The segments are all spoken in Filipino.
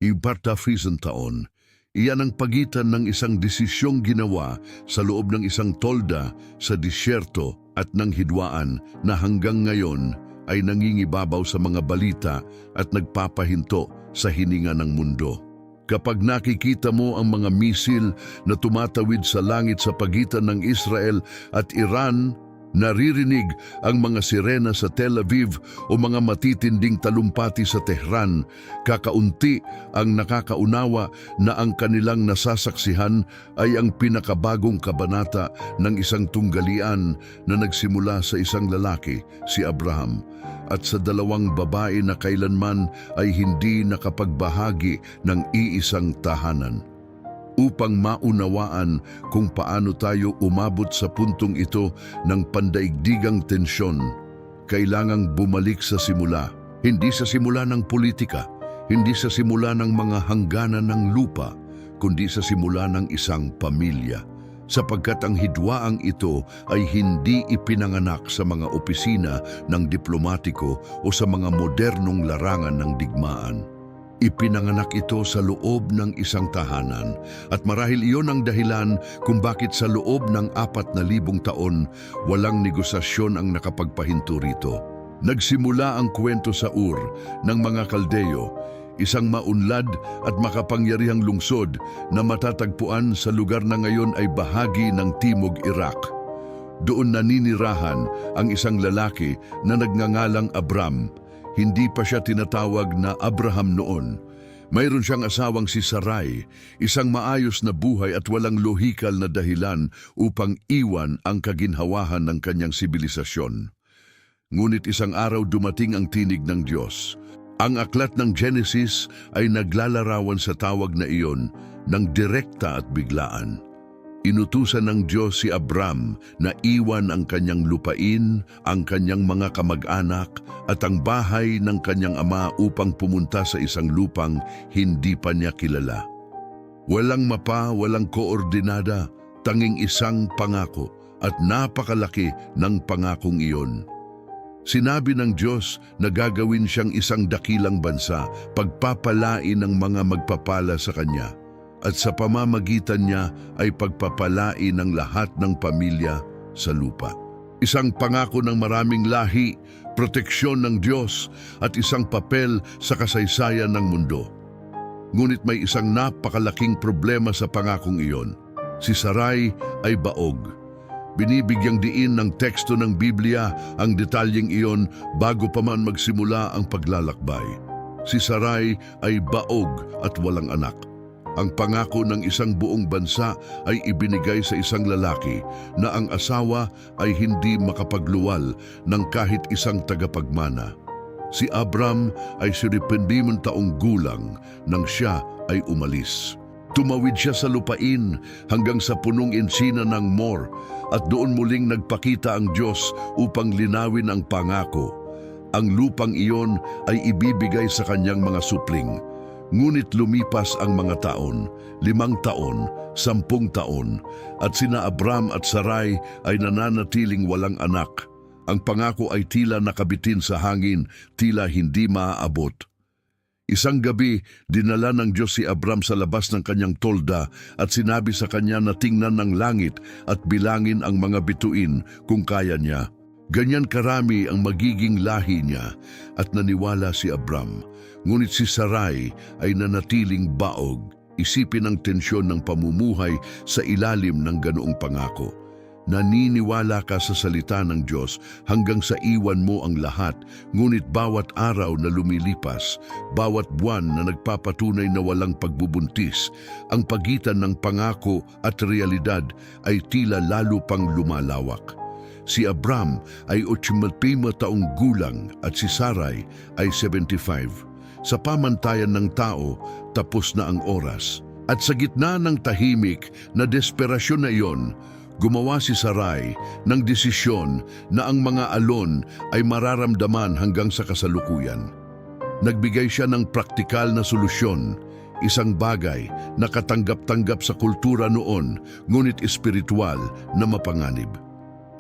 Ibartafisang taon, iyan ang pagitan ng isang desisyong ginawa sa loob ng isang tolda sa disyerto at ng hidwaan na hanggang ngayon ay nangingibabaw sa mga balita at nagpapahinto sa hininga ng mundo. Kapag nakikita mo ang mga misil na tumatawid sa langit sa pagitan ng Israel at Iran, naririnig ang mga sirena sa Tel Aviv o mga matitinding talumpati sa Tehran, kakaunti ang nakakaunawa na ang kanilang nasasaksihan ay ang pinakabagong kabanata ng isang tunggalian na nagsimula sa isang lalaki, si Abraham, at sa dalawang babae na kailanman ay hindi nakapagbahagi ng iisang tahanan. Upang maunawaan kung paano tayo umabot sa puntong ito ng pandaigdigang tensyon, kailangang bumalik sa simula. Hindi sa simula ng politika, hindi sa simula ng mga hangganan ng lupa, kundi sa simula ng isang pamilya. Sapagkat ang hidwaang ito ay hindi ipinanganak sa mga opisina ng diplomatiko o sa mga modernong larangan ng digmaan. Ipinanganak ito sa loob ng isang tahanan at marahil iyon ang dahilan kung bakit sa loob ng 4,000 taon walang negosasyon ang nakapagpahinto rito. Nagsimula ang kwento sa Ur ng mga Kaldeo, isang maunlad at makapangyarihang lungsod na matatagpuan sa lugar na ngayon ay bahagi ng Timog Iraq. Doon naninirahan ang isang lalaki na nagngangalang Abram. Hindi pa siya tinatawag na Abraham noon. Mayroon siyang asawang si Sarai, isang maayos na buhay at walang lohikal na dahilan upang iwan ang kaginhawahan ng kanyang sibilisasyon. Ngunit isang araw dumating ang tinig ng Diyos. Ang aklat ng Genesis ay naglalarawan sa tawag na iyon ng direkta at biglaan. Inutusan ng Diyos si Abram na iwan ang kanyang lupain, ang kanyang mga kamag-anak at ang bahay ng kanyang ama upang pumunta sa isang lupang hindi pa niya kilala. Walang mapa, walang koordinada, tanging isang pangako at napakalaki ng pangakong iyon. Sinabi ng Diyos na gagawin siyang isang dakilang bansa, pagpapalain ng mga magpapala sa kanya, at sa pamamagitan niya ay pagpapalain ng lahat ng pamilya sa lupa. Isang pangako ng maraming lahi, proteksyon ng Diyos, at isang papel sa kasaysayan ng mundo. Ngunit may isang napakalaking problema sa pangakong iyon. Si Sarai ay baog. Binibigyang diin ng teksto ng Biblia ang detalyeng iyon bago pa man magsimula ang paglalakbay. Si Sarai ay baog at walang anak. Ang pangako ng isang buong bansa ay ibinigay sa isang lalaki na ang asawa ay hindi makapagluwal ng kahit isang tagapagmana. Si Abram ay 70 taong gulang nang siya ay umalis. Tumawid siya sa lupain hanggang sa punong ensina ng Mor at doon muling nagpakita ang Diyos upang linawin ang pangako. Ang lupang iyon ay ibibigay sa kanyang mga supling. Ngunit lumipas ang mga taon, 5 taon, 10 taon, at sina Abram at Sarai ay nananatiling walang anak. Ang pangako ay tila nakabitin sa hangin, tila hindi maaabot. Isang gabi, dinala ng Diyos si Abram sa labas ng kanyang tolda at sinabi sa kanya na tingnan ng langit at bilangin ang mga bituin kung kaya niya. Ganyan karami ang magiging lahi niya at naniwala si Abram. Ngunit si Sarai ay nanatiling baog. Isipin ang tensyon ng pamumuhay sa ilalim ng ganoong pangako. Naniniwala ka sa salita ng Diyos hanggang sa iwan mo ang lahat, ngunit bawat araw na lumilipas, bawat buwan na nagpapatunay na walang pagbubuntis, ang pagitan ng pangako at realidad ay tila lalo pang lumalawak. Si Abram ay 80 taong gulang at si Sarai ay 75. Sa pamantayan ng tao, tapos na ang oras. At sa gitna ng tahimik na desperasyon na iyon, gumawa si Sarai ng desisyon na ang mga alon ay mararamdaman hanggang sa kasalukuyan. Nagbigay siya ng praktikal na solusyon, isang bagay na katanggap-tanggap sa kultura noon, ngunit espiritual na mapanganib.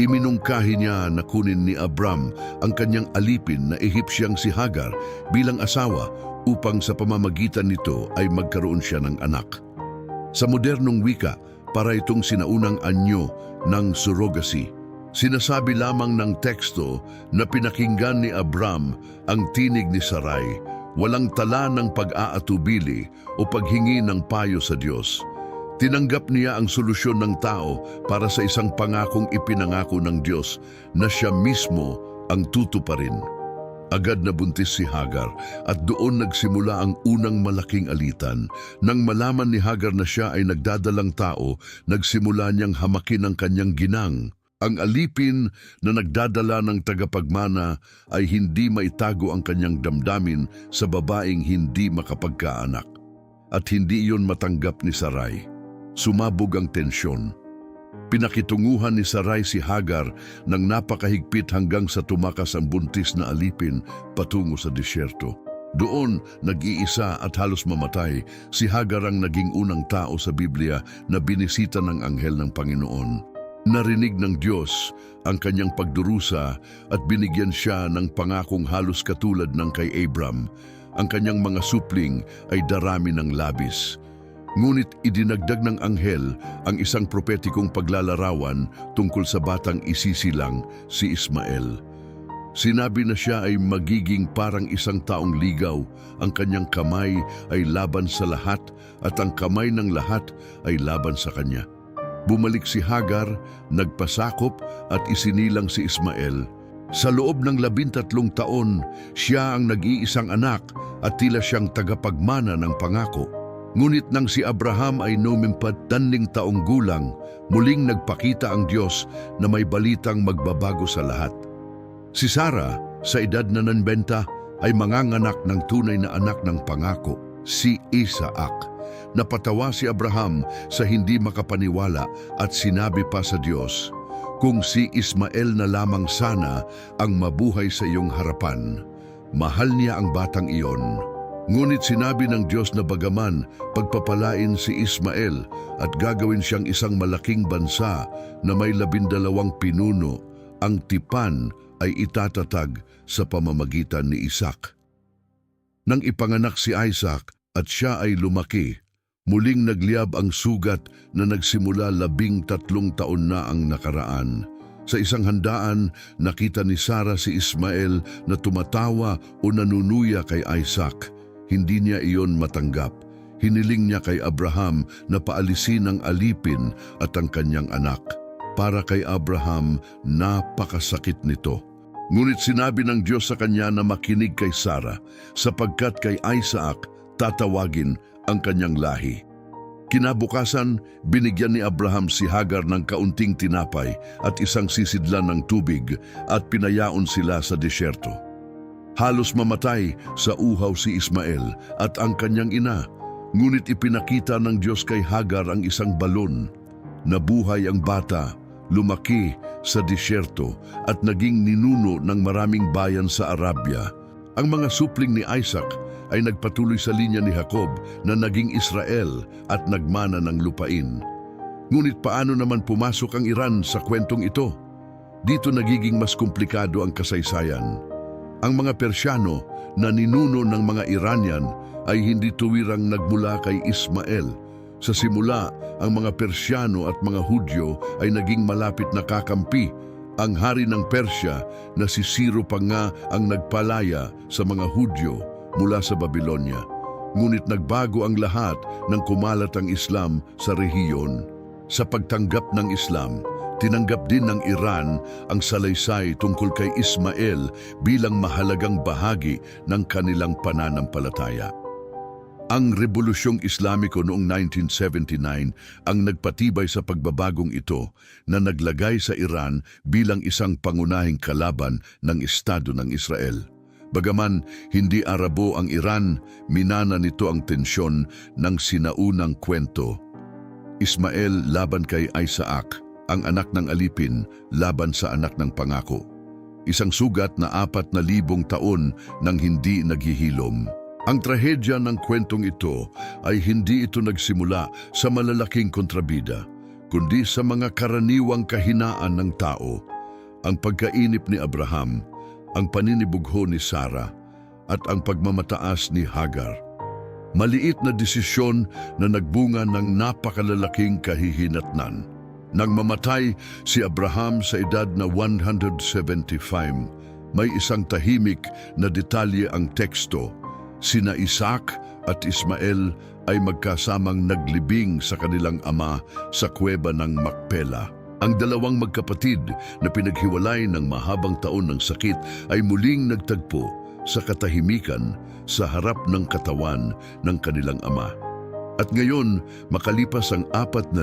Iminungkahi niya na kunin ni Abram ang kanyang alipin na Ehipsyang si Hagar bilang asawa upang sa pamamagitan nito ay magkaroon siya ng anak. Sa modernong wika, para itong sinaunang anyo ng surrogacy. Sinasabi lamang ng teksto na pinakinggan ni Abram ang tinig ni Sarai, walang tala ng pag-aatubili o paghingi ng payo sa Diyos. Tinanggap niya ang solusyon ng tao para sa isang pangakong ipinangako ng Diyos na siya mismo ang tutuparin. Agad na buntis si Hagar at doon nagsimula ang unang malaking alitan. Nang malaman ni Hagar na siya ay nagdadalang tao, nagsimula niyang hamakin ang kanyang ginang. Ang alipin na nagdadala ng tagapagmana ay hindi maitago ang kanyang damdamin sa babaeng hindi makapagkaanak. At hindi iyon matanggap ni Sarai. Sumabog ang tensyon. Pinakitunguhan ni Sarai si Hagar ng napakahigpit hanggang sa tumakas ang buntis na alipin patungo sa disyerto. Doon, nag-iisa at halos mamatay, si Hagar ang naging unang tao sa Biblia na binisita ng anghel ng Panginoon. Narinig ng Diyos ang kanyang pagdurusa at binigyan siya ng pangakong halos katulad ng kay Abram. Ang kanyang mga supling ay darami ng labis. Ngunit idinagdag ng anghel ang isang propetikong paglalarawan tungkol sa batang isisilang si Ismael. Sinabi na siya ay magiging parang isang taong ligaw, ang kanyang kamay ay laban sa lahat at ang kamay ng lahat ay laban sa kanya. Bumalik si Hagar, nagpasakop at isinilang si Ismael. Sa loob ng 13 taon, siya ang nag-iisang anak at tila siyang tagapagmana ng pangako. Ngunit nang si Abraham ay numimpat 10 taong gulang, muling nagpakita ang Diyos na may balitang magbabago sa lahat. Si Sarah, sa edad na 90, ay manganganak ng tunay na anak ng pangako, si Isaac. Napatawa si Abraham sa hindi makapaniwala at sinabi pa sa Diyos, "Kung si Ismael na lamang sana ang mabuhay sa iyong harapan." Mahal niya ang batang iyon. Ngunit sinabi ng Diyos na bagaman pagpapalain si Ismael at gagawin siyang isang malaking bansa na may 12 pinuno, ang tipan ay itatatag sa pamamagitan ni Isaac. Nang ipanganak si Isaac at siya ay lumaki, muling nagliyab ang sugat na nagsimula 13 taon na ang nakaraan. Sa isang handaan, nakita ni Sarah si Ismael na tumatawa o nanunuya kay Isaac. Hindi niya iyon matanggap. Hiniling niya kay Abraham na paalisin ang alipin at ang kanyang anak. Para kay Abraham, napakasakit nito. Ngunit sinabi ng Diyos sa kanya na makinig kay Sarah, sapagkat kay Isaac tatawagin ang kanyang lahi. Kinabukasan, binigyan ni Abraham si Hagar ng kaunting tinapay at isang sisidlan ng tubig at pinayaon sila sa disyerto. Halos mamatay sa uhaw si Ismael at ang kanyang ina, ngunit ipinakita ng Diyos kay Hagar ang isang balon. Nabuhay ang bata, lumaki sa disyerto at naging ninuno ng maraming bayan sa Arabia. Ang mga supling ni Isaac ay nagpatuloy sa linya ni Jacob na naging Israel at nagmana ng lupain. Ngunit paano naman pumasok ang Iran sa kwentong ito? Dito nagiging mas komplikado ang kasaysayan. Ang mga Persyano na ninuno ng mga Iranian ay hindi tuwirang nagmula kay Ismael. Sa simula, ang mga Persyano at mga Hudyo ay naging malapit na kakampi. Ang hari ng Persya na si Ciro pa nga ang nagpalaya sa mga Hudyo mula sa Babylonia. Ngunit nagbago ang lahat nang kumalat ang Islam sa rehiyon. Sa pagtanggap ng Islam, tinanggap din ng Iran ang salaysay tungkol kay Ismael bilang mahalagang bahagi ng kanilang pananampalataya. Ang Rebolusyong Islamiko noong 1979 ang nagpatibay sa pagbabagong ito na naglagay sa Iran bilang isang pangunahing kalaban ng Estado ng Israel. Bagaman hindi Arabo ang Iran, minana nito ang tensyon ng sinaunang kwento. Ismael laban kay Isaac, ang anak ng alipin laban sa anak ng pangako. Isang sugat na 4,000 taon nang hindi naghihilom. Ang trahedya ng kwentong ito ay hindi ito nagsimula sa malalaking kontrabida, kundi sa mga karaniwang kahinaan ng tao. Ang pagkainip ni Abraham, ang paninibugho ni Sarah, at ang pagmamataas ni Hagar. Maliit na desisyon na nagbunga ng napakalalaking kahihinatnan. Nang mamatay si Abraham sa edad na 175, may isang tahimik na detalye ang teksto. Sina Isaac at Ismael ay magkasamang naglibing sa kanilang ama sa kuweba ng Makpela. Ang dalawang magkapatid na pinaghiwalay ng mahabang taon ng sakit ay muling nagtagpo sa katahimikan sa harap ng katawan ng kanilang ama. At ngayon, makalipas ang 4,000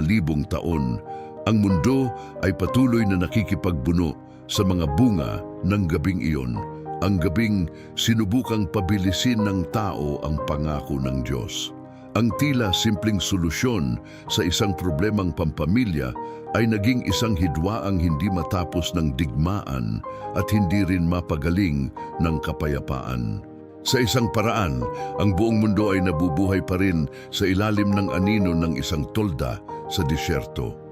taon, ang mundo ay patuloy na nakikipagbuno sa mga bunga ng gabing iyon, ang gabing sinubukang pabilisin ng tao ang pangako ng Diyos. Ang tila simpleng solusyon sa isang problemang pampamilya ay naging isang hidwaang hindi matapos ng digmaan at hindi rin mapagaling ng kapayapaan. Sa isang paraan, ang buong mundo ay nabubuhay pa rin sa ilalim ng anino ng isang tolda sa disyerto.